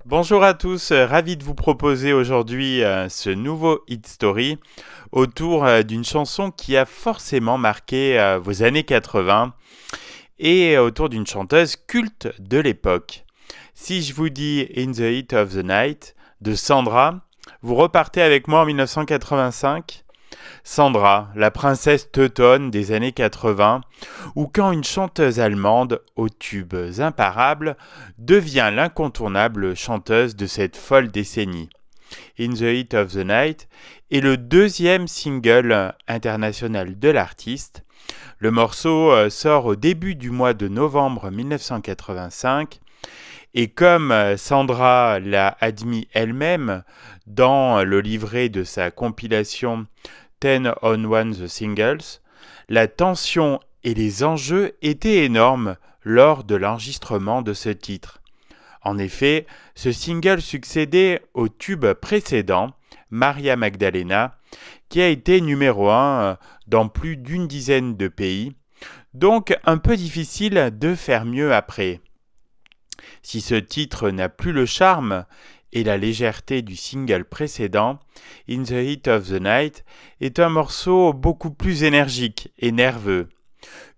Bonjour à tous, ravi de vous proposer aujourd'hui ce nouveau Hit Story autour d'une chanson qui a forcément marqué vos années 80 et autour d'une chanteuse culte de l'époque. Si je vous dis In the Heat of the Night de Sandra, vous repartez avec moi en 1985. Sandra, la princesse teutonne des années 80, ou quand une chanteuse allemande aux tubes imparables devient l'incontournable chanteuse de cette folle décennie. In the Heat of the Night est le deuxième single international de l'artiste. Le morceau sort au début du mois de novembre 1985 et comme Sandra l'a admis elle-même dans le livret de sa compilation 10 on One The Singles, la tension et les enjeux étaient énormes lors de l'enregistrement de ce titre. En effet, ce single succédait au tube précédent, Maria Magdalena, qui a été numéro 1 dans plus d'une dizaine de pays, donc un peu difficile de faire mieux après. Si ce titre n'a plus le charme et la légèreté du single précédent, In the Heat of the Night est un morceau beaucoup plus énergique et nerveux.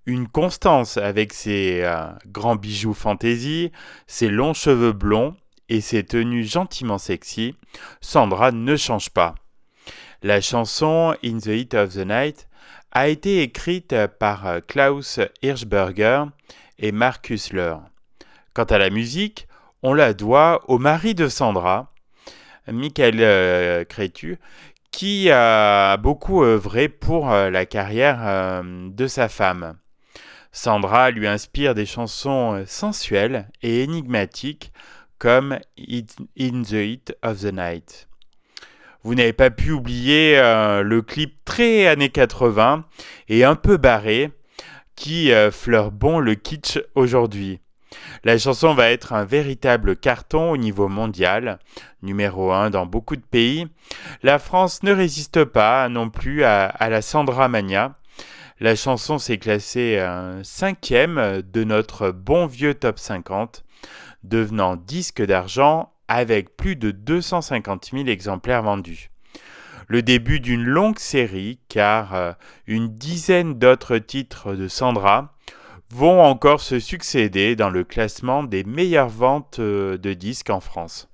Une constance avec ses grands bijoux fantaisie, ses longs cheveux blonds et ses tenues gentiment sexy, Sandra ne change pas. La chanson In the Heat of the Night a été écrite par Klaus Hirschberger et Markus Löhr. Quant à la musique, on la doit au mari de Sandra, Michael Cretu, qui a beaucoup œuvré pour la carrière de sa femme. Sandra lui inspire des chansons sensuelles et énigmatiques comme In the Heat of the Night. Vous n'avez pas pu oublier le clip très années 80 et un peu barré qui fleure bon le kitsch aujourd'hui. La chanson va être un véritable carton au niveau mondial, numéro 1 dans beaucoup de pays. La France ne résiste pas non plus à la Sandra Mania. La chanson s'est classée 5e de notre bon vieux top 50, devenant disque d'argent avec plus de 250 000 exemplaires vendus. Le début d'une longue série car une dizaine d'autres titres de Sandra vont encore se succéder dans le classement des meilleures ventes de disques en France.